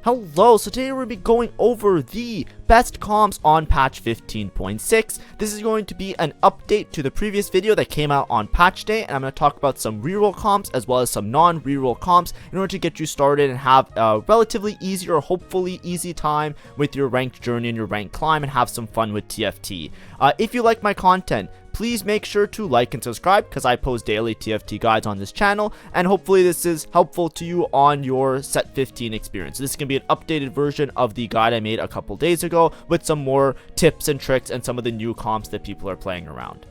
Hello, so today we're going to be going over the best comps on patch 15.6. This is going to be an update to the previous video that came out on patch day, and I'm going to talk about some reroll comps as well as some non-reroll comps in order to get you started and have a relatively easy or hopefully easy time with your ranked journey and your ranked climb and have some fun with TFT. If you like my content, please make sure to like and subscribe because I post daily TFT guides on this channel, and hopefully this is helpful to you on your set 15 experience. This is going to be an updated version of the guide I made a couple days ago with some more tips and tricks and some of the new comps that people are playing around.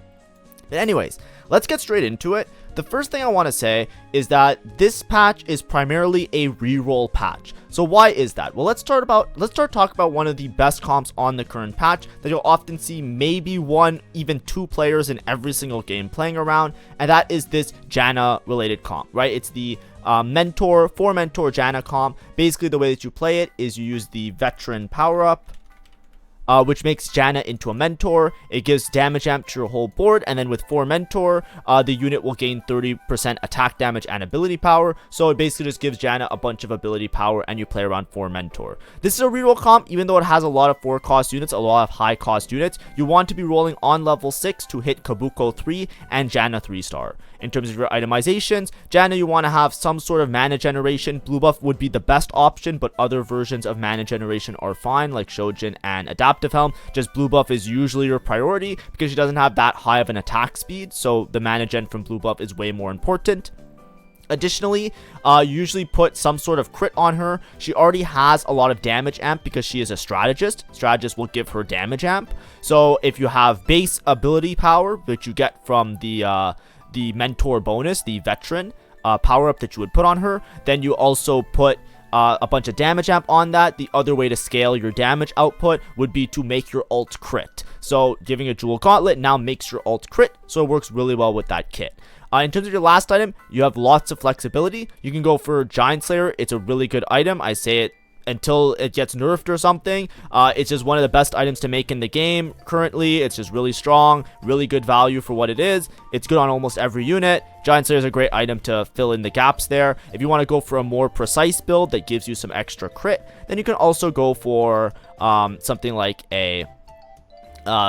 But anyways, let's get straight into it. The first thing I want to say is that this patch is primarily a reroll patch. So why is that? Well, let's start talk about one of the best comps on the current patch that you'll often see maybe one, even two players in every single game playing around, and that is this Janna related comp, right? It's the for mentor Janna comp. Basically, the way that you play it is you use the veteran power up, which makes Janna into a mentor. It gives damage amp to your whole board, and then with for mentor, the unit will gain 30% attack damage and ability power. So it basically just gives Janna a bunch of ability power, and you play around for mentor. This is a reroll comp, even though it has a lot of 4 cost units, a lot of high cost units. You want to be rolling on level 6 to hit Kabuko 3 and Janna 3-star. In terms of your itemizations, Janna, you want to have some sort of mana generation. Blue buff would be the best option, but other versions of mana generation are fine, like Shojin and Adaptive Helm. Just blue buff is usually your priority because she doesn't have that high of an attack speed, so the mana gen from blue buff is way more important. Additionally, you usually put some sort of crit on her. She already has a lot of damage amp because she is a strategist. Strategist will give her damage amp. So if you have base ability power, which you get from the mentor bonus, the veteran power up that you would put on her, then you also put a bunch of damage amp on that. The other way to scale your damage output would be to make your ult crit. So giving a jewel gauntlet now makes your ult crit, so it works really well with that kit. In terms of your last item, you have lots of flexibility. You can go for Giant Slayer. It's a really good item. I say it until it gets nerfed or something. It's just one of the best items to make in the game currently. It's just really strong, really good value for what it is. It's good on almost every unit. Giant Slayer is a great item to fill in the gaps there. If you want to go for a more precise build that gives you some extra crit, then you can also go for something like a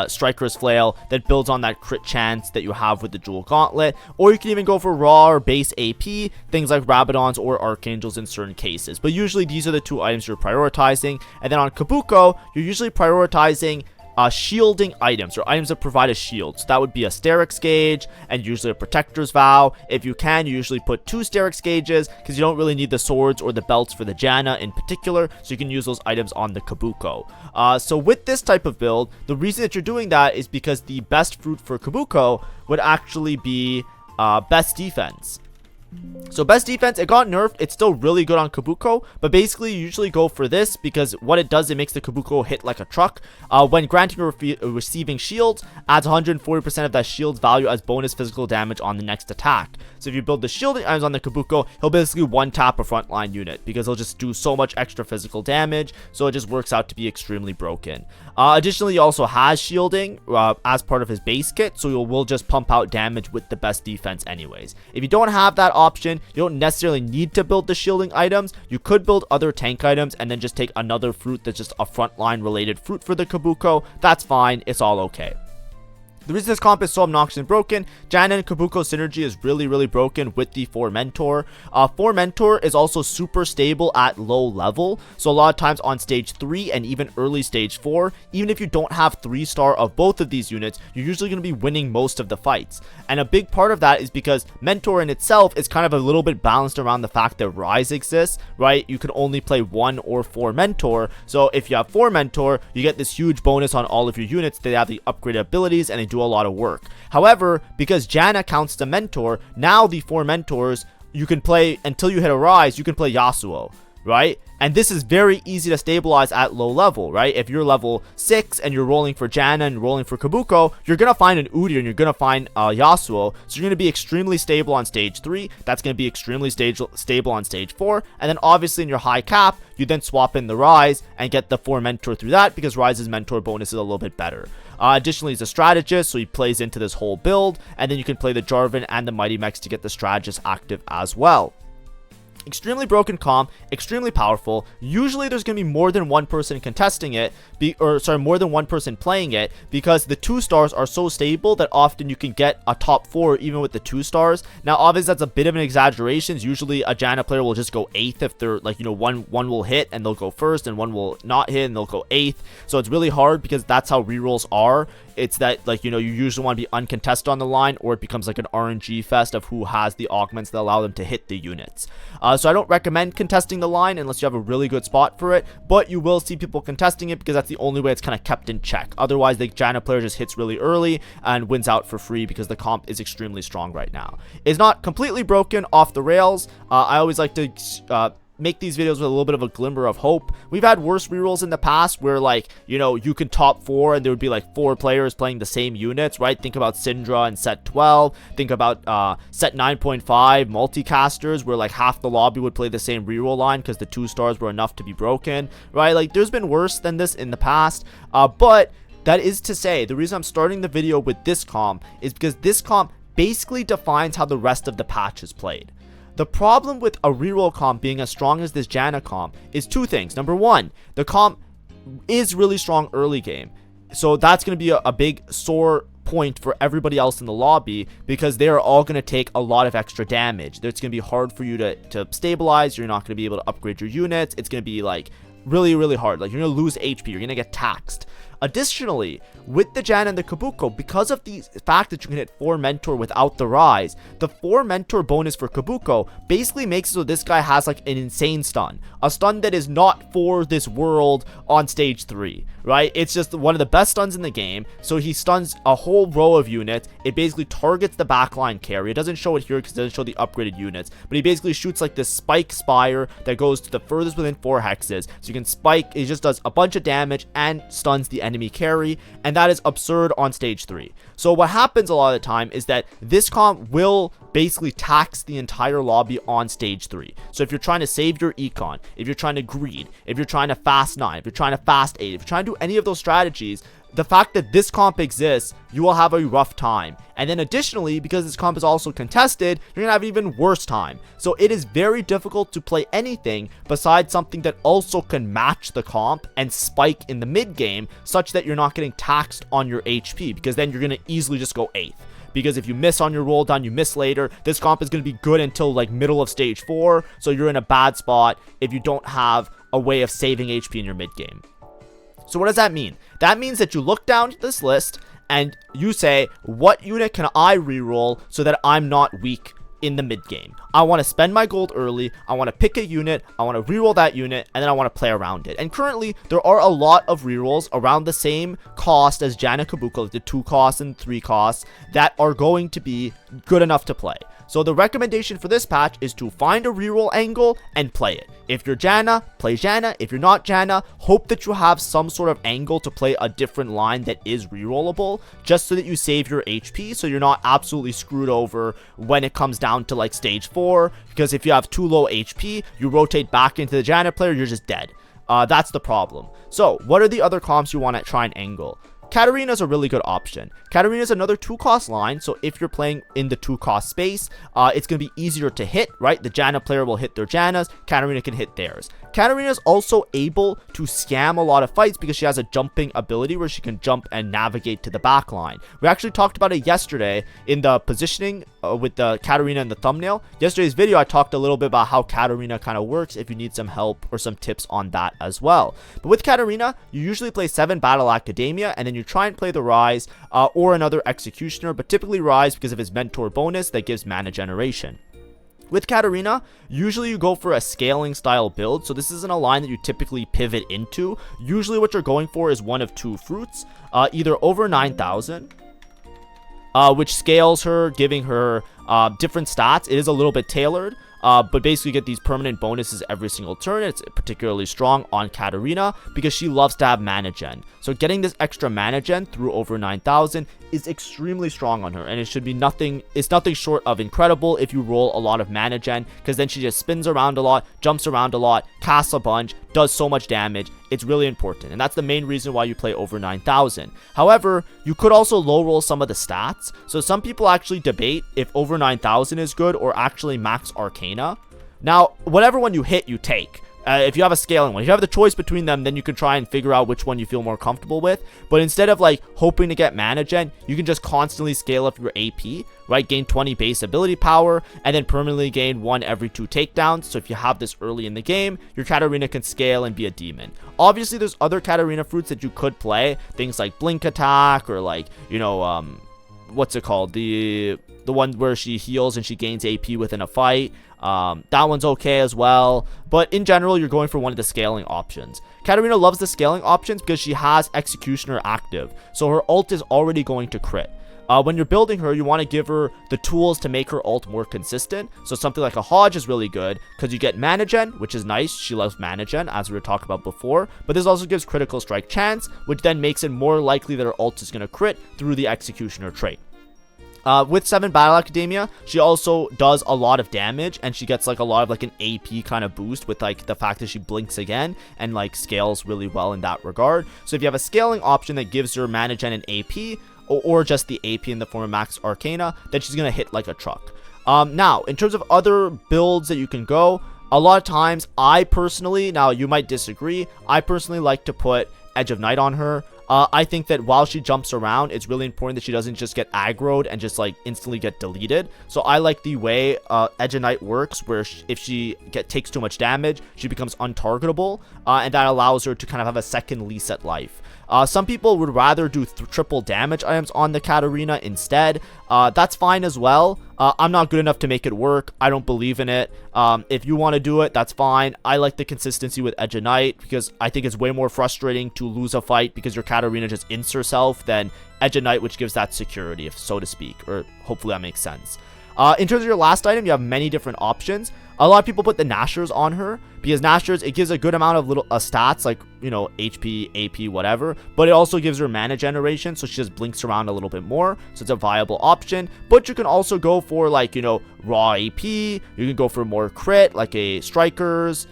Striker's Flail that builds on that crit chance that you have with the Jewel Gauntlet, or you can even go for raw or base AP, things like Rabadons or Archangels in certain cases. But usually these are the two items you're prioritizing. And then on Kabuko, you're usually prioritizing shielding items or items that provide a shield. So that would be a Sterix Gauge and usually a Protector's Vow. If you can, you usually put 2 Sterix Gauges because you don't really need the swords or the belts for the Janna in particular, so you can use those items on the Kabuko. So with this type of build, the reason that you're doing that is because the best fruit for Kabuko would actually be best defense. So best defense, it got nerfed. It's still really good on Kabuko, but basically you usually go for this because what it does, it makes the Kabuko hit like a truck. When granting or receiving shields, adds 140% of that shield's value as bonus physical damage on the next attack. So if you build the shielding items on the Kabuko, he'll basically one-tap a frontline unit because he'll just do so much extra physical damage, so it just works out to be extremely broken. Additionally, he also has shielding as part of his base kit, so he will just pump out damage with the best defense anyways. If you don't have that option, you don't necessarily need to build the shielding items. You could build other tank items and then just take another fruit that's just a frontline related fruit for the Kabuko. That's fine. It's all okay. The reason this comp is so obnoxious and broken, Janna and Kabuko synergy is really broken with the for mentor. For mentor is also super stable at low level, so a lot of times on stage 3 and even early stage 4, even if you don't have 3-star of both of these units, you're usually going to be winning most of the fights. And a big part of that is because mentor in itself is kind of a little bit balanced around the fact that rise exists, right? You can only play 1 or 4 mentor, so if you have 4 mentor, you get this huge bonus on all of your units. They have the upgraded abilities and they do a lot of work. However, because Janna counts the mentor, now the 4 mentors, you can play until you hit a rise, you can play Yasuo, right? And this is very easy to stabilize at low level, right? If you're level 6 and you're rolling for Janna and rolling for Kabuko, you're going to find an Udyr and you're going to find Yasuo. So you're going to be extremely stable on stage 3. That's going to be extremely stable on stage 4. And then obviously in your high cap, you then swap in the Rise and get the 4 mentor through that because Rise's mentor bonus is a little bit better. Additionally, he's a strategist, so he plays into this whole build. And then you can play the Jarvan and the Mighty Mechs to get the strategist active as well. Extremely broken comp, extremely powerful. Usually there's going to be more than one person contesting it, more than one person playing it, because the 2 stars are so stable that often you can get a top 4 even with the 2 stars. Now obviously that's a bit of an exaggeration. Usually a Janna player will just go 8th if they're like, one will hit and they'll go first, and one will not hit and they'll go 8th. So it's really hard because that's how rerolls are. It's that, like, you usually want to be uncontested on the line, or it becomes like an RNG fest of who has the augments that allow them to hit the units. So I don't recommend contesting the line unless you have a really good spot for it, but you will see people contesting it because that's the only way it's kind of kept in check. Otherwise, the Janna player just hits really early and wins out for free because the comp is extremely strong right now. It's not completely broken off the rails. I always like to make these videos with a little bit of a glimmer of hope. We've had worse rerolls in the past where, like, you could top 4 and there would be like 4 players playing the same units, right? Think about Syndra in set 12. Think about set 9.5 multicasters where like half the lobby would play the same reroll line because the 2 stars were enough to be broken, right? Like, there's been worse than this in the past, but that is to say, the reason I'm starting the video with this comp is because this comp basically defines how the rest of the patch is played. The problem with a reroll comp being as strong as this Janna comp is 2 things. Number 1, the comp is really strong early game. So that's going to be a big sore point for everybody else in the lobby because they are all going to take a lot of extra damage. It's going to be hard for you to stabilize. You're not going to be able to upgrade your units. It's going to be like really, really hard. Like, you're going to lose HP. You're going to get taxed. Additionally, with the Janna and the Kabuko, because of the fact that you can hit 4 Mentor without the Rise, the 4 Mentor bonus for Kabuko basically makes it so this guy has like an insane stun. A stun that is not for this world on stage 3, right? It's just one of the best stuns in the game. So he stuns a whole row of units. It basically targets the backline carry. It doesn't show it here because it doesn't show the upgraded units. But he basically shoots like this spike spire that goes to the furthest within 4 hexes. So you can spike, it just does a bunch of damage and stuns the enemy carry, and that is absurd on stage 3. So what happens a lot of the time is that this comp will basically tax the entire lobby on stage 3. So if you're trying to save your econ, if you're trying to greed, if you're trying to fast 9, if you're trying to fast 8, if you're trying to do any of those strategies, the fact that this comp exists, you will have a rough time. And then additionally, because this comp is also contested, you're gonna have an even worse time. So it is very difficult to play anything besides something that also can match the comp and spike in the mid game such that you're not getting taxed on your HP, because then you're gonna easily just go 8th. Because if you miss on your roll down, you miss later, this comp is going to be good until like middle of stage 4. So you're in a bad spot if you don't have a way of saving HP in your mid game. So what does that mean? That means that you look down at this list and you say, what unit can I reroll so that I'm not weak in the mid game? I want to spend my gold early. I want to pick a unit. I want to reroll that unit, and then I want to play around it. And currently, there are a lot of rerolls around the same cost as Janna Kabuko, like the 2 costs and 3 costs, that are going to be good enough to play. So the recommendation for this patch is to find a reroll angle and play it. If you're Janna, play Janna. If you're not Janna, hope that you have some sort of angle to play a different line that is rerollable, just so that you save your HP, so you're not absolutely screwed over when it comes down to like stage 4, because if you have too low HP, you rotate back into the Janna player, you're just dead. That's the problem. So what are the other comps you want to try and angle? Katarina is a really good option. Katarina is another 2-cost line, so if you're playing in the 2-cost space, it's going to be easier to hit, right? The Janna player will hit their Jannas, Katarina can hit theirs. Katarina is also able to scam a lot of fights because she has a jumping ability where she can jump and navigate to the back line. We actually talked about it yesterday in the positioning with the Katarina in the thumbnail. Yesterday's video, I talked a little bit about how Katarina kind of works if you need some help or some tips on that as well. But with Katarina, you usually play 7 Battle Academia, and then you try and play the Rise or another Executioner, but typically Rise because of his Mentor bonus that gives mana generation. With Katarina, usually you go for a scaling style build, so this isn't a line that you typically pivot into. Usually what you're going for is one of 2 fruits, either over 9,000, which scales her, giving her different stats. It is a little bit tailored, but basically you get these permanent bonuses every single turn. It's particularly strong on Katarina because she loves to have mana gen. So getting this extra mana gen through over 9,000 is extremely strong on her, and it should be nothing short of incredible if you roll a lot of mana gen, because then she just spins around a lot, jumps around a lot, casts a bunch, does so much damage. It's really important, and that's the main reason why you play over 9,000. However, you could also low roll some of the stats. So some people actually debate if over 9,000 is good or actually max Arcana. Now, whatever one you hit, you take. If you have a scaling one, if you have the choice between them, then you can try and figure out which one you feel more comfortable with. But instead of like hoping to get mana gen, you can just constantly scale up your AP, right? Gain 20 base ability power, and then permanently gain 1 every 2 takedowns. So if you have this early in the game, your Katarina can scale and be a demon. Obviously, there's other Katarina fruits that you could play, things like blink attack, or like, you know, what's it called, the one where she heals and she gains AP within a fight. That one's okay as well, but in general, you're going for one of the scaling options. Katarina loves the scaling options because she has Executioner active, so her ult is already going to crit. When you're building her, you want to give her the tools to make her ult more consistent. So something like a Hodge is really good because you get mana gen, which is nice. She loves mana gen, as we were talking about before. But this also gives critical strike chance, which then makes it more likely that her ult is going to crit through the Executioner trait. With 7 Battle Academia, she also does a lot of damage, and she gets like a lot of like an AP kind of boost with like the fact that she blinks again and like scales really well in that regard. So if you have a scaling option that gives her mana gen and AP, or just the AP in the form of Max Arcana, then she's gonna hit like a truck. Now, in terms of other builds that you can go, a lot of times I personally, now you might disagree, I personally like to put Edge of Night on her. I think that while she jumps around, it's really important that she doesn't just get aggroed and just like instantly get deleted. So I like the way Edge of Night works, where if she takes too much damage, she becomes untargetable, and that allows her to kind of have a second lease at life. Some people would rather do triple damage items on the Katarina instead. That's fine as well. I'm not good enough to make it work. I don't believe in it. If you want to do it, that's fine. I like the consistency with Edge of Night because I think it's way more frustrating to lose a fight because your Katarina just ints herself than Edge of Night, which gives that security, if so to speak, or hopefully that makes sense. In terms of your last item, you have many different options. A lot of people put the Nashers on her because Nashers, it gives a good amount of little stats like, you know, HP, AP, whatever, but it also gives her mana generation, so she just blinks around a little bit more, so it's a viable option. But you can also go for like, you know, raw AP, you can go for more crit like a Strikers.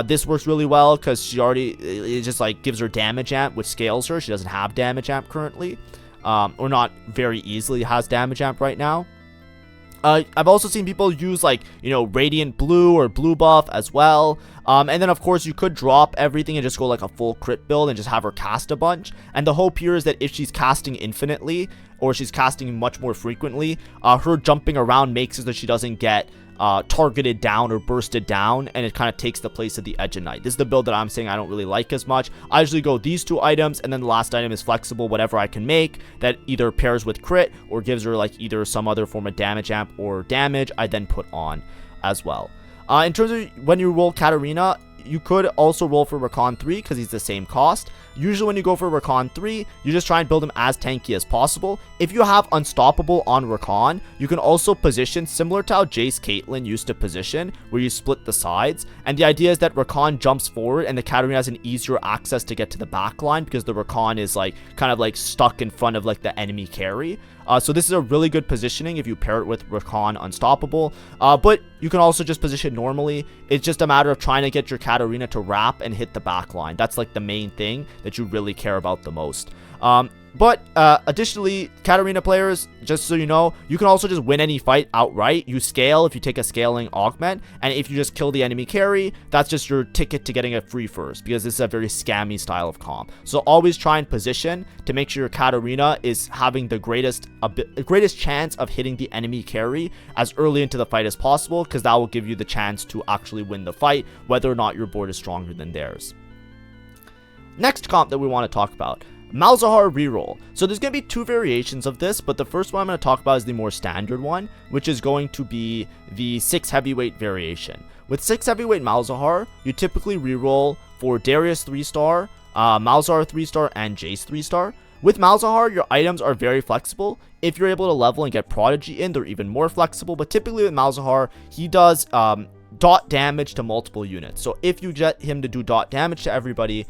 This works really well because she already, it just like gives her damage amp, which scales her. She doesn't have damage amp currently, or not very easily has damage amp right now. I've also seen people use like, you know, Radiant Blue or Blue Buff as well. And then of course you could drop everything and just go like a full crit build and just have her cast a bunch. And the hope here is that if she's casting infinitely or she's casting much more frequently, her jumping around makes it so she doesn't get targeted down or bursted down, and it kind of takes the place of the Edge of Night. This is the build that I'm saying I don't really like as much. I usually go these 2 items, and then the last item is flexible, whatever I can make that either pairs with crit or gives her like either some other form of damage amp or damage, I then put on as well. In terms of when you roll Katarina, you could also roll for Rakan 3 because he's the same cost. Usually when you go for Rakan 3, you just try and build him as tanky as possible. If you have Unstoppable on Rakan, you can also position similar to how Jace Caitlyn used to position, where you split the sides. And the idea is that Rakan jumps forward and the Katarina has an easier access to get to the back line because the Rakan is like kind of like stuck in front of like the enemy carry. So this is a really good positioning if you pair it with Rakan Unstoppable. But you can also just position normally. It's just a matter of trying to get your Katarina to wrap and hit the back line. That's like the main thing that you really care about the most. But additionally, Katarina players, just so you know, you can also just win any fight outright. You scale if you take a scaling augment, and if you just kill the enemy carry, that's just your ticket to getting a free first, because this is a very scammy style of comp. So always try and position to make sure your Katarina is having the greatest chance of hitting the enemy carry as early into the fight as possible, because that will give you the chance to actually win the fight, whether or not your board is stronger than theirs. Next comp that we want to talk about, Malzahar Reroll. So there's going to be 2 variations of this, but the first one I'm going to talk about is the more standard one, which is going to be the 6 heavyweight variation. With 6 heavyweight Malzahar, you typically reroll for Darius 3-star, Malzahar 3-star, and Jace 3-star. With Malzahar, your items are very flexible. If you're able to level and get Prodigy in, they're even more flexible, but typically with Malzahar, he does dot damage to multiple units. So if you get him to do dot damage to everybody,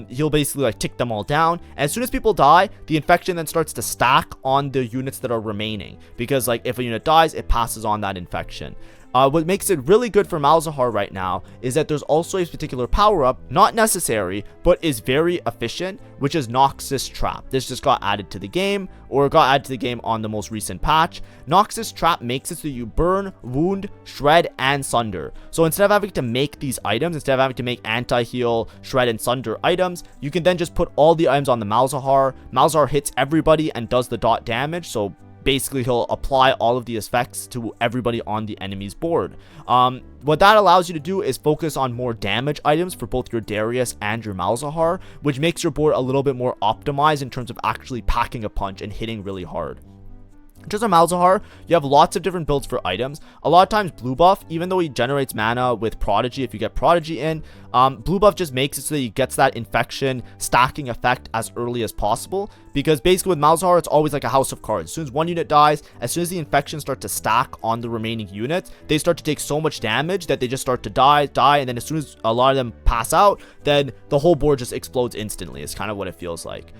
he'll basically like tick them all down, and as soon as people die, the infection then starts to stack on the units that are remaining, because like if a unit dies, it passes on that infection. What makes it really good for Malzahar right now is that there's also a particular power-up, not necessary, but is very efficient, which is Noxus Trap. This just got added to the game, or got added to the game on the most recent patch. Noxus Trap makes it so you burn, wound, shred, and sunder. So instead of having to make these items, instead of having to make anti-heal, shred, and sunder items, you can then just put all the items on the Malzahar. Malzahar hits everybody and does the dot damage, so basically he'll apply all of the effects to everybody on the enemy's board. What that allows you to do is focus on more damage items for both your Darius and your Malzahar, which makes your board a little bit more optimized in terms of actually packing a punch and hitting really hard. In terms of Malzahar, you have lots of different builds for items. A lot of times blue buff, even though he generates mana with Prodigy, if you get Prodigy in, blue buff just makes it so that he gets that infection stacking effect as early as possible. Because basically with Malzahar, it's always like a house of cards. As soon as one unit dies, as soon as the infections start to stack on the remaining units, they start to take so much damage that they just start to die, and then as soon as a lot of them pass out, then the whole board just explodes instantly. It's kind of what it feels like.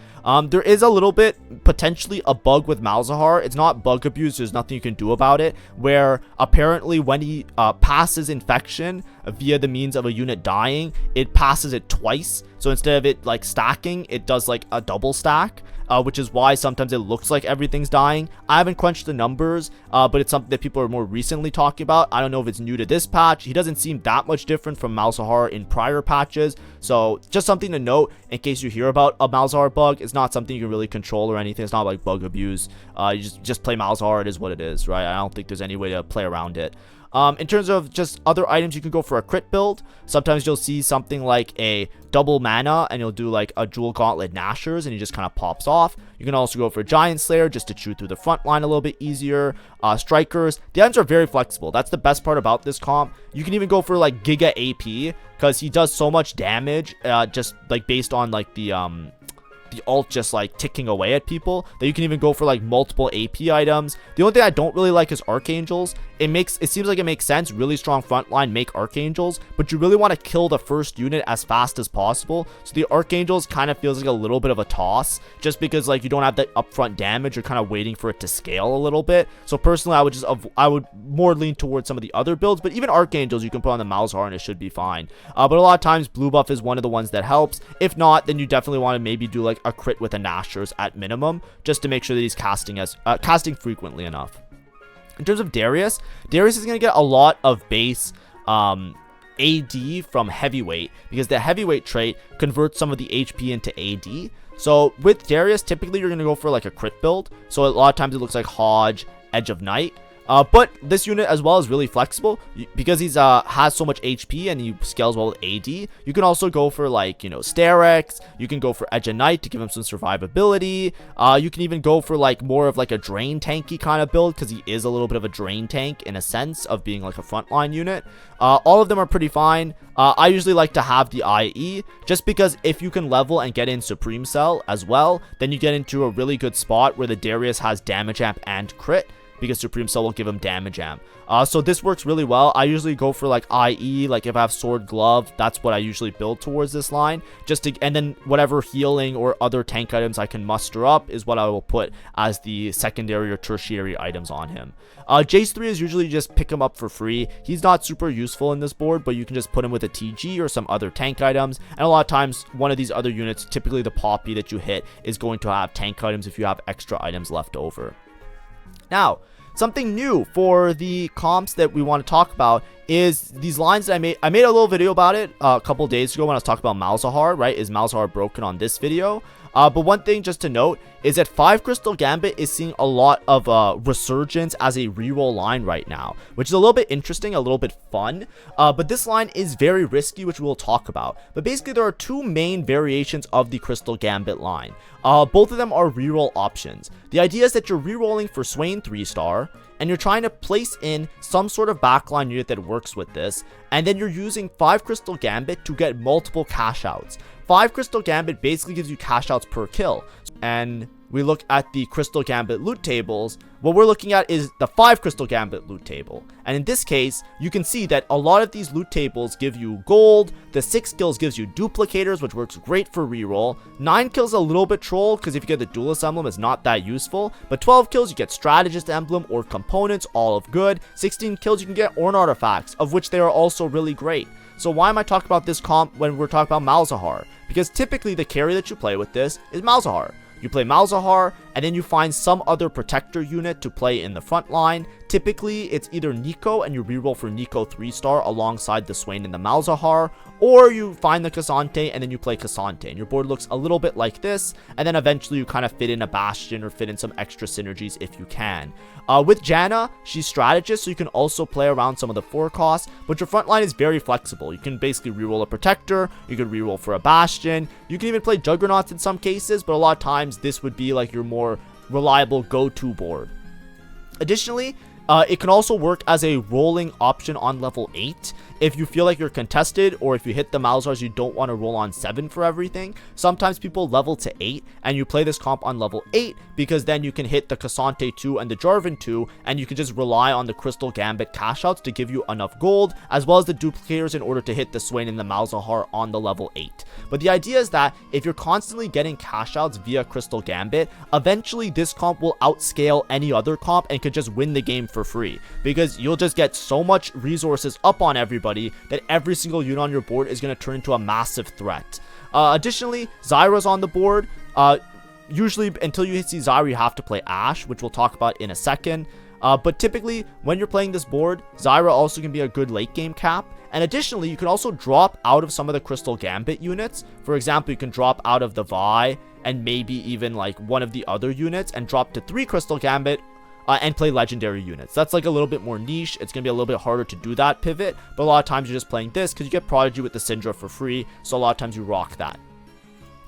There is a little bit, potentially a bug with Malzahar. It's not bug abuse, there's nothing you can do about it, where apparently when he passes infection via the means of a unit dying, it passes it twice. So instead of it like stacking, it does like a double stack, which is why sometimes it looks like everything's dying. I haven't crunched the numbers, but it's something that people are more recently talking about. I don't know if it's new to this patch. He doesn't seem that much different from Malzahar in prior patches, so just something to note in case you hear about a Malzahar bug. It's not something you can really control or anything. It's not like bug abuse. You just play Malzahar. It is what it is, right? I don't think there's any way to play around it. In terms of just other items, you can go for a crit build. Sometimes you'll see something like a double mana and you'll do like a Jewel Gauntlet Nashers and he just kind of pops off. You can also go for Giant Slayer just to chew through the front line a little bit easier. Strikers, the items are very flexible. That's the best part about this comp. You can even go for like Giga AP because he does so much damage just like based on like the ult just like ticking away at people, that you can even go for like multiple AP items. The only thing I don't really like is Archangels. It seems like it makes sense, really strong frontline, make Archangels, but you really want to kill the first unit as fast as possible. So the Archangels kind of feels like a little bit of a toss, just because like you don't have that upfront damage. You're kind of waiting for it to scale a little bit. So personally, I would more lean towards some of the other builds, but even Archangels you can put on the Malzahar and it should be fine. But a lot of times blue buff is one of the ones that helps. If not, then you definitely want to maybe do like a crit with a Nashers at minimum, just to make sure that he's casting frequently enough. In terms of Darius is going to get a lot of base AD from heavyweight, because the heavyweight trait converts some of the HP into AD. So with Darius, typically you're going to go for like a crit build. So a lot of times it looks like Hodge, Edge of Night. But this unit as well is really flexible because he's has so much HP and he scales well with AD. You can also go for like, you know, Sterex. You can go for Edge of Night to give him some survivability. You can even go for like more of like a drain tanky kind of build, because he is a little bit of a drain tank in a sense of being like a frontline unit. All of them are pretty fine. I usually like to have the IE just because if you can level and get in Supreme Cell as well, then you get into a really good spot where the Darius has damage amp and crit, because Supreme Cell will give him damage amp. So this works really well. I usually go for like IE, like if I have Sword Glove, that's what I usually build towards this line. And then whatever healing or other tank items I can muster up is what I will put as the secondary or tertiary items on him. Jace 3 is usually just pick him up for free. He's not super useful in this board, but you can just put him with a TG or some other tank items. And a lot of times, one of these other units, typically the Poppy that you hit, is going to have tank items if you have extra items left over. Now, something new for the comps that we want to talk about is these lines that I made. I made a little video about it a couple days ago when I was talking about Malzahar, right? Is Malzahar broken on this video? But one thing just to note is that 5 Crystal Gambit is seeing a lot of resurgence as a reroll line right now, which is a little bit interesting, a little bit fun. But this line is very risky, which we'll talk about. But basically, there are two main variations of the Crystal Gambit line. Both of them are reroll options. The idea is that you're rerolling for Swain 3-star, and you're trying to place in some sort of backline unit that works with this, and then you're using 5 Crystal Gambit to get multiple cash outs. 5 Crystal Gambit basically gives you cash outs per kill, and we look at the Crystal Gambit loot tables, what we're looking at is the 5 Crystal Gambit loot table. And in this case, you can see that a lot of these loot tables give you gold. The 6 kills gives you duplicators, which works great for reroll. 9 kills a little bit troll, because if you get the duelist emblem, it's not that useful. But 12 kills, you get strategist emblem or components, all of good. 16 kills, you can get Ornn artifacts, of which they are also really great. So why am I talking about this comp when we're talking about Malzahar? Because typically the carry that you play with this is Malzahar. You play Malzahar, and then you find some other protector unit to play in the front line. Typically, it's either Nico, and you reroll for Nico 3-star alongside the Swain and the Malzahar, or you find the K'Sante, and then you play K'Sante. And your board looks a little bit like this, and then eventually you kind of fit in a Bastion or fit in some extra synergies if you can. With Janna, she's strategist, so you can also play around some of the 4 costs, but your front line is very flexible. You can basically reroll a Protector, you can reroll for a Bastion, you can even play Juggernauts in some cases, but a lot of times this would be like your more reliable go-to board. Additionally, it can also work as a rolling option on level 8. If you feel like you're contested, or if you hit the Malzahars, you don't want to roll on 7 for everything. Sometimes people level to 8, and you play this comp on level 8, because then you can hit the K'Sante 2 and the Jarvan 2, and you can just rely on the Crystal Gambit cash outs to give you enough gold, as well as the duplicators in order to hit the Swain and the Malzahar on the level 8. But the idea is that if you're constantly getting cash outs via Crystal Gambit, eventually this comp will outscale any other comp and could just win the game for free, because you'll just get so much resources up on everybody that every single unit on your board is going to turn into a massive threat. Additionally, Zyra's on the board. Usually until you see Zyra, you have to play Ashe, which we'll talk about in a second. But typically when you're playing this board, Zyra also can be a good late game cap. And additionally, you can also drop out of some of the Crystal Gambit units. For example, you can drop out of the Vi and maybe even like one of the other units and drop to 3 Crystal Gambit and play legendary units. That's like a little bit more niche. It's gonna be a little bit harder to do that pivot, but a lot of times you're just playing this because you get Prodigy with the Syndra for free, so a lot of times you rock that.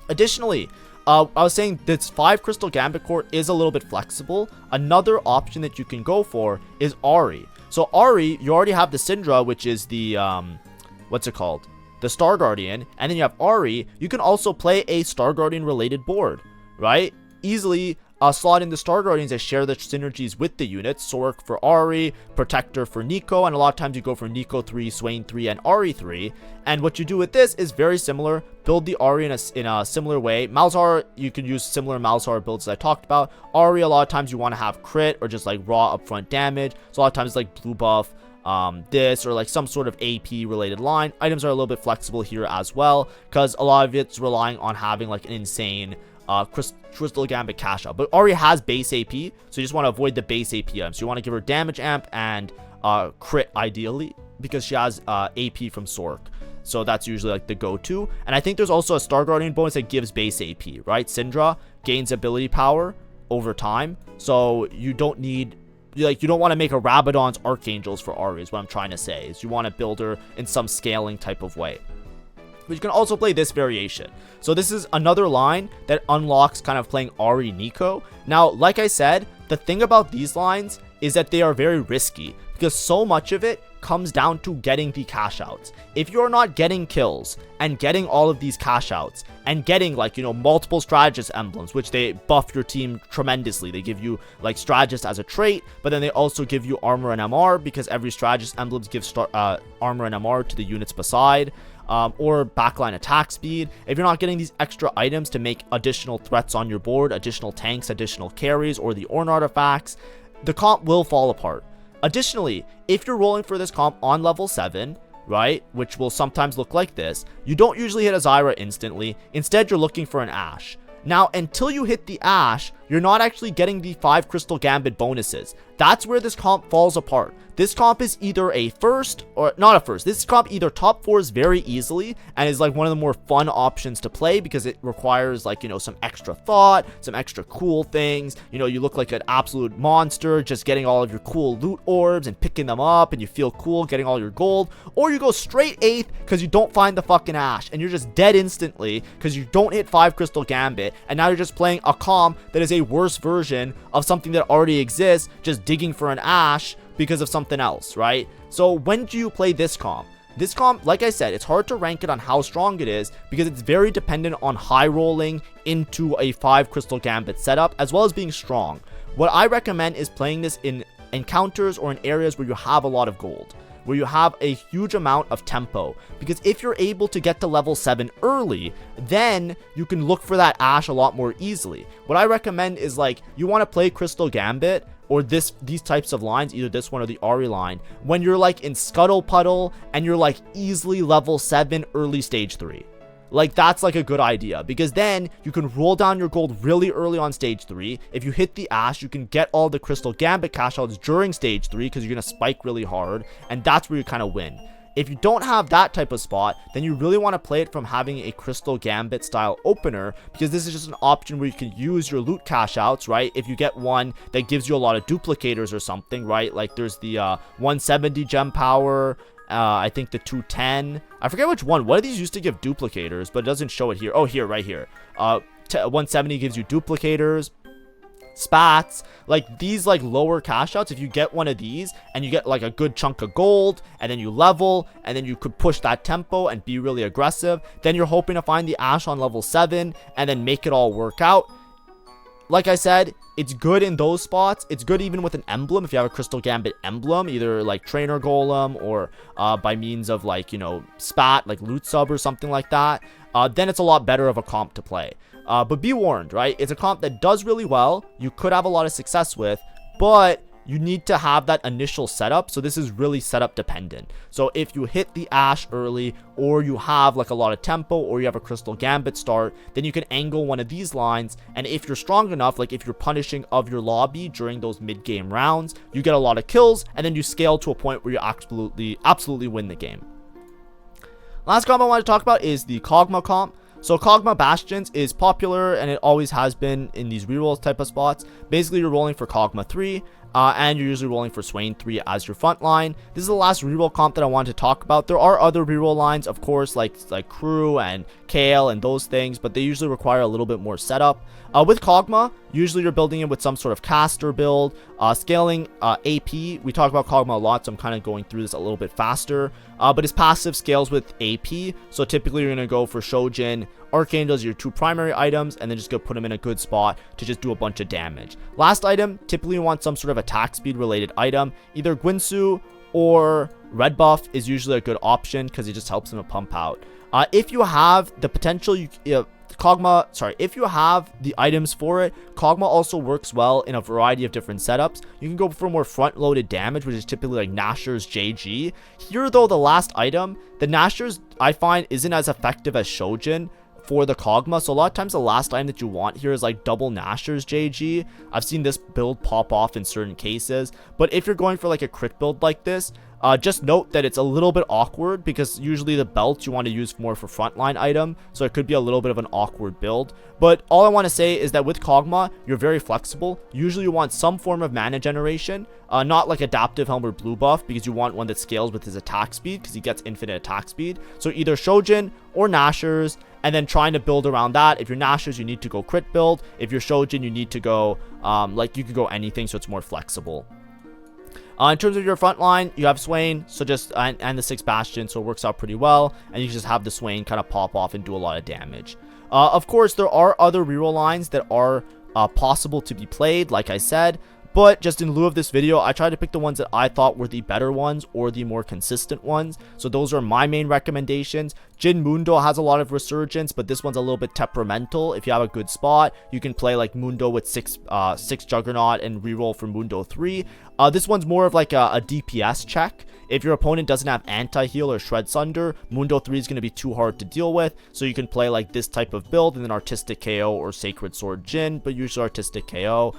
Additionally, I was saying this 5 Crystal Gambit core is a little bit flexible. Another option that you can go for is Ahri. So Ahri, you already have the Syndra, which is the what's it called, the Star Guardian, and then you have Ahri. You can also play a Star Guardian related board, right? Easily slot in the Star Guardians that share the synergies with the units. Sork for Ahri, Protector for Nico, and a lot of times you go for Nico 3, Swain 3, and Ahri 3. And what you do with this is very similar. Build the Ahri in a similar way. Malzahar, you can use similar Malzahar builds that I talked about. Ahri, a lot of times you want to have crit or just like raw upfront damage. So a lot of times it's like blue buff, this, or like some sort of AP related line. Items are a little bit flexible here as well, because a lot of it's relying on having like an insane Crystal Gambit cash out. But Ahri has base AP, so you just want to avoid the base AP items. So you want to give her damage amp and crit ideally, because she has AP from Sork. So that's usually like the go-to. And I think there's also a Star Guardian bonus that gives base AP, right? Syndra gains ability power over time, so you don't need, like, you don't want to make a Rabadon's Archangels for Ahri is what I'm trying to say. Is you want to build her in some scaling type of way. But you can also play this variation. So this is another line that unlocks kind of playing Ahri Nico. Now, like I said, the thing about these lines is that they are very risky, because so much of it comes down to getting the cash outs. If you're not getting kills and getting all of these cash outs and getting, like, you know, multiple strategist emblems, which they buff your team tremendously. They give you like strategist as a trait, but then they also give you armor and MR, because every strategist emblem gives armor and MR to the units beside. Or backline attack speed. If you're not getting these extra items to make additional threats on your board, additional tanks, additional carries, or the Ornn artifacts, the comp will fall apart. Additionally, if you're rolling for this comp on level 7, right, which will sometimes look like this, you don't usually hit a Zyra instantly. Instead, you're looking for an Ashe. Now, until you hit the Ashe, you're not actually getting the 5 Crystal Gambit bonuses. That's where this comp falls apart. This comp is either a first or not a first. This comp either top 4s very easily and is like one of the more fun options to play, because it requires, like, you know, some extra thought, some extra cool things. You know, you look like an absolute monster just getting all of your cool loot orbs and picking them up, and you feel cool getting all your gold. Or you go straight 8th because you don't find the fucking Ashe and you're just dead instantly because you don't hit 5 Crystal Gambit, and now you're just playing a comp that is a worse version of something that already exists, just digging for an Ashe because of something else, right? So when do you play this comp? This comp, like I said, it's hard to rank it on how strong it is because it's very dependent on high rolling into a 5 crystal Gambit setup, as well as being strong. What I recommend is playing this in encounters or in areas where you have a lot of gold, where you have a huge amount of tempo, because if you're able to get to level 7 early, then you can look for that Ashe a lot more easily. What I recommend is, like, you want to play Crystal Gambit or these types of lines, either this one or the Ari line, when you're like in Scuttle Puddle and you're like easily level 7 early stage 3. Like, that's like a good idea, because then you can roll down your gold really early on stage 3. If you hit the Ashe, you can get all the Crystal Gambit cash outs during stage 3 because you're going to spike really hard, and that's where you kind of win. If you don't have that type of spot, then you really want to play it from having a Crystal Gambit style opener, because this is just an option where you can use your loot cash outs, right? If you get one that gives you a lot of duplicators or something, right? Like there's the 170 gem power, I think the 210, I forget which one. One of these used to give duplicators, but it doesn't show it here. Oh, here, right here. 170 gives you duplicators. Spats, like these like lower cash outs, if you get one of these and you get like a good chunk of gold, and then you level, and then you could push that tempo and be really aggressive, then you're hoping to find the Ashe on level 7 and then make it all work out. Like I said, it's good in those spots. It's good even with an emblem. If you have a Crystal Gambit emblem, either like Trainer Golem or by means of, like, you know, Spat, like Loot Sub or something like that, then it's a lot better of a comp to play. But be warned, right? It's a comp that does really well. You could have a lot of success with, but you need to have that initial setup. So this is really setup dependent. So if you hit the Ashe early, or you have like a lot of tempo, or you have a Crystal Gambit start, then you can angle one of these lines. And if you're strong enough, like if you're punishing of your lobby during those mid-game rounds, you get a lot of kills, and then you scale to a point where you absolutely win the game. Last comp I want to talk about is the Kog'Maw comp. So Kog'Maw Bastions is popular, and it always has been in these rerolls type of spots. Basically, you're rolling for Kog'Maw 3, and you're usually rolling for Swain 3 as your front line. This is the last reroll comp that I wanted to talk about. There are other reroll lines, of course, like Crew and Kale and those things, but they usually require a little bit more setup. With Kog'Maw, usually you're building it with some sort of caster build, scaling AP. We talk about Kog'Maw a lot, so I'm kind of going through this a little bit faster. But his passive scales with AP, so typically you're going to go for Shojin, Archangel as your 2 primary items, and then just go put them in a good spot to just do a bunch of damage. Last item, typically you want some sort of attack speed related item. Either Gwinsu or Red Buff is usually a good option because it just helps them to pump out. If you have the potential, if you have the items for it, Kog'Maw also works well in a variety of different setups. You can go for more front-loaded damage, which is typically like Nashor's JG. Here, though, the last item, the Nashor's, I find, isn't as effective as Shojin for the Kog'Maw. So a lot of times the last item that you want here is like double Nashor's JG. I've seen this build pop off in certain cases, but if you're going for like a crit build like this, just note that it's a little bit awkward because usually the belts you want to use more for frontline item, so it could be a little bit of an awkward build. But all I want to say is that with Kog'Maw, you're very flexible. Usually you want some form of mana generation, not like Adaptive Helm or Blue Buff, because you want one that scales with his attack speed because he gets infinite attack speed. So either Shojin or Nashor's, and then trying to build around that. If you're Nashor's, you need to go crit build. If you're Shojin, you need to go, you could go anything, so it's more flexible. In terms of your front line, you have Swain, so just and the 6 Bastion, so it works out pretty well, and you can just have the Swain kind of pop off and do a lot of damage. Of course, there are other reroll lines that are possible to be played, like I said, but just in lieu of this video, I tried to pick the ones that I thought were the better ones or the more consistent ones. So those are my main recommendations. Jin Mundo has a lot of resurgence, but this one's a little bit temperamental. If you have a good spot, you can play like Mundo with 6 Juggernaut and reroll for Mundo 3. This one's more of like a DPS check. If your opponent doesn't have anti-heal or shred sunder, Mundo 3 is going to be too hard to deal with, so you can play like this type of build and then Artistic KO or Sacred Sword Jin, but usually Artistic KO.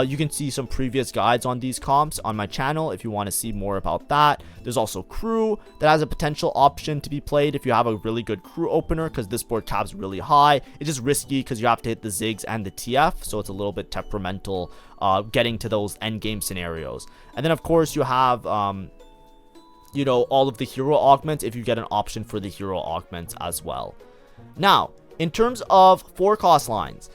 You can see some previous guides on these comps on my channel if you want to see more about that. There's also Crew that has a potential option to be played if you have a really good Crew opener, because this board caps really high. It's just risky because you have to hit the Ziggs and the TF, so it's a little bit temperamental getting to those end game scenarios. And then of course you have you know, all of the hero augments if you get an option for the hero augments as well. Now, in terms of 4 cost lines,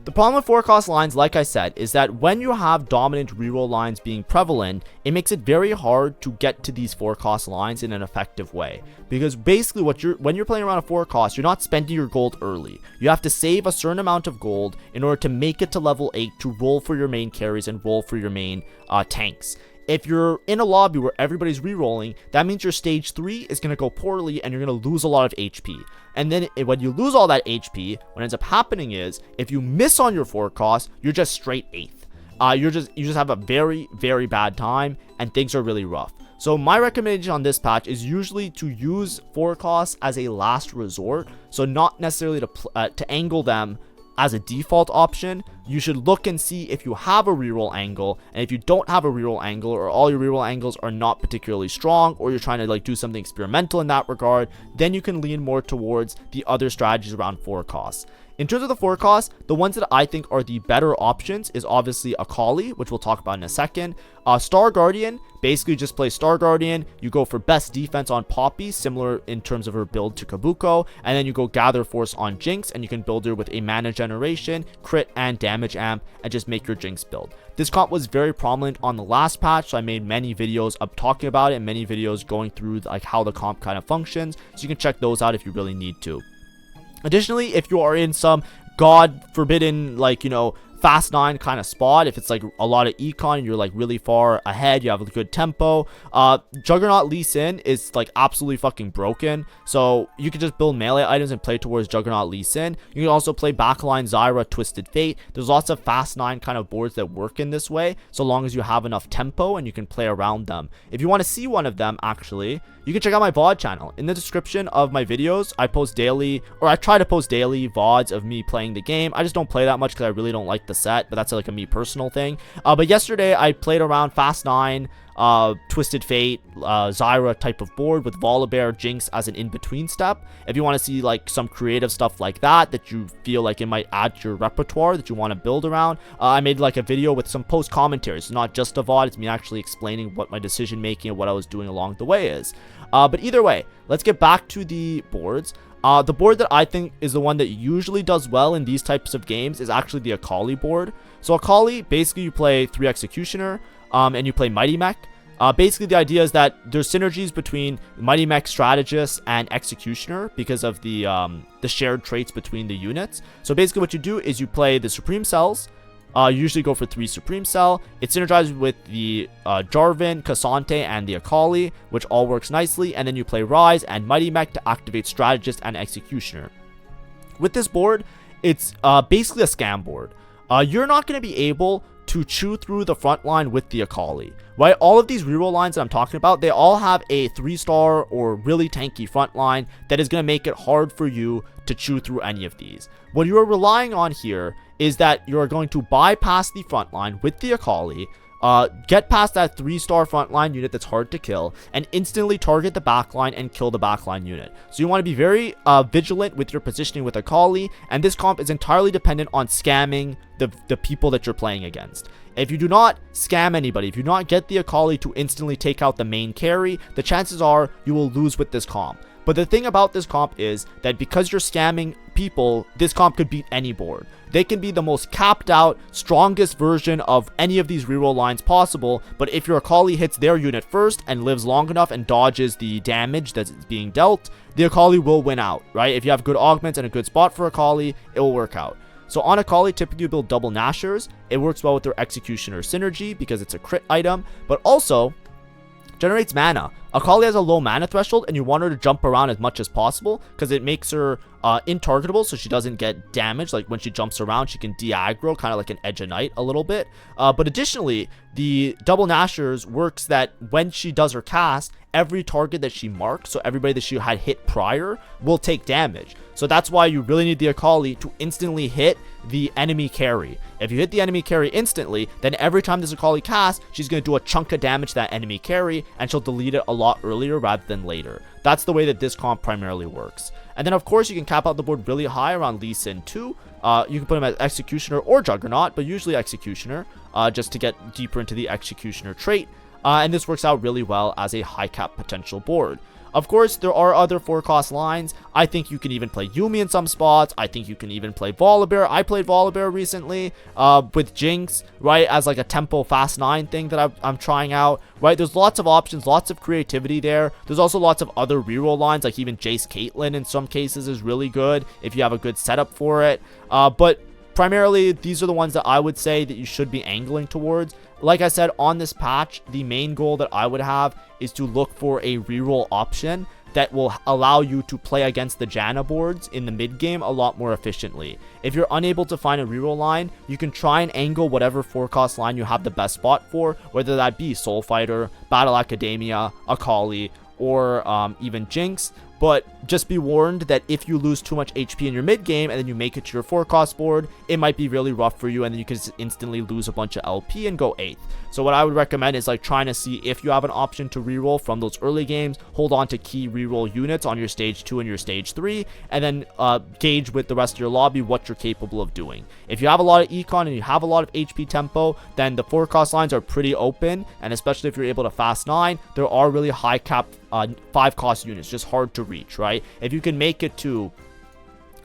The problem with 4-cost lines, like I said, is that when you have dominant reroll lines being prevalent, it makes it very hard to get to these 4-cost lines in an effective way. Because basically when you're playing around a 4-cost, you're not spending your gold early. You have to save a certain amount of gold in order to make it to level 8 to roll for your main carries and roll for your main tanks. If you're in a lobby where everybody's rerolling, that means your stage 3 is going to go poorly and you're going to lose a lot of HP. And then when you lose all that HP, what ends up happening is if you miss on your 4-cost, you're just straight 8th. You just have a very, very bad time and things are really rough. So my recommendation on this patch is usually to use 4-costs as a last resort. So not necessarily to angle them as a default option. You should look and see if you have a reroll angle, and if you don't have a reroll angle, or all your reroll angles are not particularly strong, or you're trying to like do something experimental in that regard, then you can lean more towards the other strategies around 4-costs. In terms of the 4-costs, the ones that I think are the better options is obviously Akali, which we'll talk about in a second. Star Guardian, basically just play Star Guardian. You go for best defense on Poppy, similar in terms of her build to Kabuko, and then you go Gather Force on Jinx, and you can build her with a mana generation, crit, and damage amp, and just make your Jinx build. This comp was very prominent on the last patch, so I made many videos of talking about it, and many videos going through like how the comp kind of functions, so you can check those out if you really need to. Additionally, if you are in some god forbidden, like, you know, fast 9 kind of spot, if it's like a lot of econ and you're like really far ahead, you have a good tempo, Juggernaut Lee Sin is like absolutely fucking broken. So you can just build melee items and play towards Juggernaut Lee Sin. You can also play backline Zyra, Twisted Fate. There's lots of fast 9 kind of boards that work in this way, so long as you have enough tempo and you can play around them. If you want to see one of them, actually, you can check out my VOD channel. In the description of my videos, I post daily, or I try to post daily VODs of me playing the game. I just don't play that much because I really don't like the set, but that's like a me personal thing. But yesterday I played around Fast 9, Twisted Fate, Zyra type of board with Volibear, Jinx as an in-between step. If you want to see like some creative stuff like that you feel like it might add to your repertoire that you want to build around, I made like a video with some post commentaries. It's not just a VOD, it's me actually explaining what my decision making and what I was doing along the way is. But either way, let's get back to the boards. The board that I think is the one that usually does well in these types of games is actually the Akali board. So Akali, basically you play 3 Executioner, and you play Mighty Mech. Basically the idea is that there's synergies between Mighty Mech Strategist and Executioner because of the shared traits between the units. So basically what you do is you play the Supreme Cells. You usually go for 3 Supreme Cell. It synergizes with the Jarvan, Cassante, and the Akali, which all works nicely. And then you play Rise and Mighty Mech to activate Strategist and Executioner. With this board, it's basically a scam board. You're not going to be able to chew through the front line with the Akali, right? All of these reroll lines that I'm talking about, they all have a 3-star or really tanky front line that is going to make it hard for you to chew through any of these. What you are relying on here is that you're going to bypass the front line with the Akali, get past that 3-star frontline unit that's hard to kill, and instantly target the backline and kill the backline unit. So you want to be very vigilant with your positioning with Akali, and this comp is entirely dependent on scamming the people that you're playing against. If you do not scam anybody, if you do not get the Akali to instantly take out the main carry, the chances are you will lose with this comp. But the thing about this comp is that because you're scamming people, this comp could beat any board. They can be the most capped out, strongest version of any of these reroll lines possible, but if your Akali hits their unit first and lives long enough and dodges the damage that's being dealt, the Akali will win out, right? If you have good augments and a good spot for Akali, it will work out. So on Akali, typically you build double Nashers. It works well with their Executioner synergy because it's a crit item, but also generates mana. Akali has a low mana threshold and you want her to jump around as much as possible because it makes her intargetable, so she doesn't get damaged. Like when she jumps around, she can de-aggro, kind of like an Edge of Night a little bit. But additionally, the double Nashers works that when she does her cast, every target that she marks, so everybody that she had hit prior, will take damage. So that's why you really need the Akali to instantly hit the enemy carry. If you hit the enemy carry instantly, then every time this Akali casts, she's going to do a chunk of damage to that enemy carry, and she'll delete it a lot earlier rather than later. That's the way that this comp primarily works. And then of course you can cap out the board really high around Lee Sin too. You can put him as Executioner or Juggernaut, but usually Executioner, just to get deeper into the Executioner trait. And this works out really well as a high cap potential board. Of course, there are other 4-cost lines. I think you can even play Yuumi in some spots. I think you can even play Volibear. I played Volibear recently with Jinx, right, as like a tempo fast 9 thing that I'm trying out, right? There's lots of options, lots of creativity there. There's also lots of other reroll lines, like even Jace Caitlyn in some cases is really good if you have a good setup for it. But primarily, these are the ones that I would say that you should be angling towards. Like I said, on this patch, the main goal that I would have is to look for a reroll option that will allow you to play against the Janna boards in the mid game a lot more efficiently. If you're unable to find a reroll line, you can try and angle whatever 4-cost line you have the best spot for, whether that be Soul Fighter, Battle Academia, Akali, or even Jinx. But just be warned that if you lose too much HP in your mid game and then you make it to your 4-cost board, it might be really rough for you, and then you can just instantly lose a bunch of LP and go 8th. So what I would recommend is like trying to see if you have an option to reroll from those early games, hold on to key reroll units on your stage 2 and your stage 3, and then gauge with the rest of your lobby what you're capable of doing. If you have a lot of econ and you have a lot of HP tempo, then the 4-cost lines are pretty open, and especially if you're able to fast 9, there are really high cap 5-cost units, just hard to reach, right? If you can make it to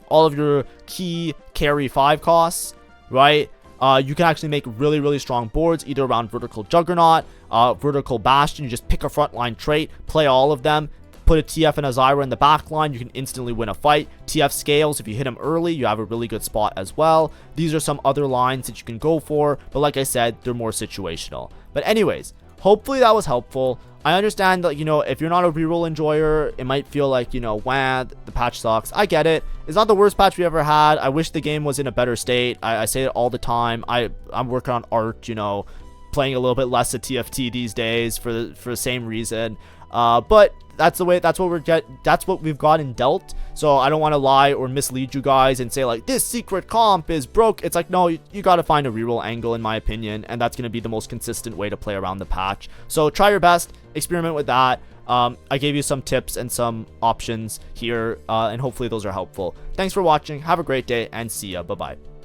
all of your key carry 5 costs, right, you can actually make really, really strong boards, either around Vertical Juggernaut, Vertical Bastion. You just pick a frontline trait, play all of them, put a TF and a Zyra in the back line, you can instantly win a fight. TF Scales, if you hit him early, you have a really good spot as well. These are some other lines that you can go for, but like I said, they're more situational. But anyways, hopefully that was helpful. I understand that, you know, if you're not a reroll enjoyer, it might feel like, you know, wah, the patch sucks. I get it. It's not the worst patch we ever had. I wish the game was in a better state. I say it all the time. I'm working on art, you know, playing a little bit less of TFT these days for the same reason. But that's the way, that's what we've gotten dealt. So I don't want to lie or mislead you guys and say like this secret comp is broke. It's like, no, you got to find a reroll angle, in my opinion, and that's going to be the most consistent way to play around the patch. So try your best, experiment with that. I gave you some tips and some options here, and hopefully those are helpful. Thanks for watching. Have a great day, and see ya. Bye bye.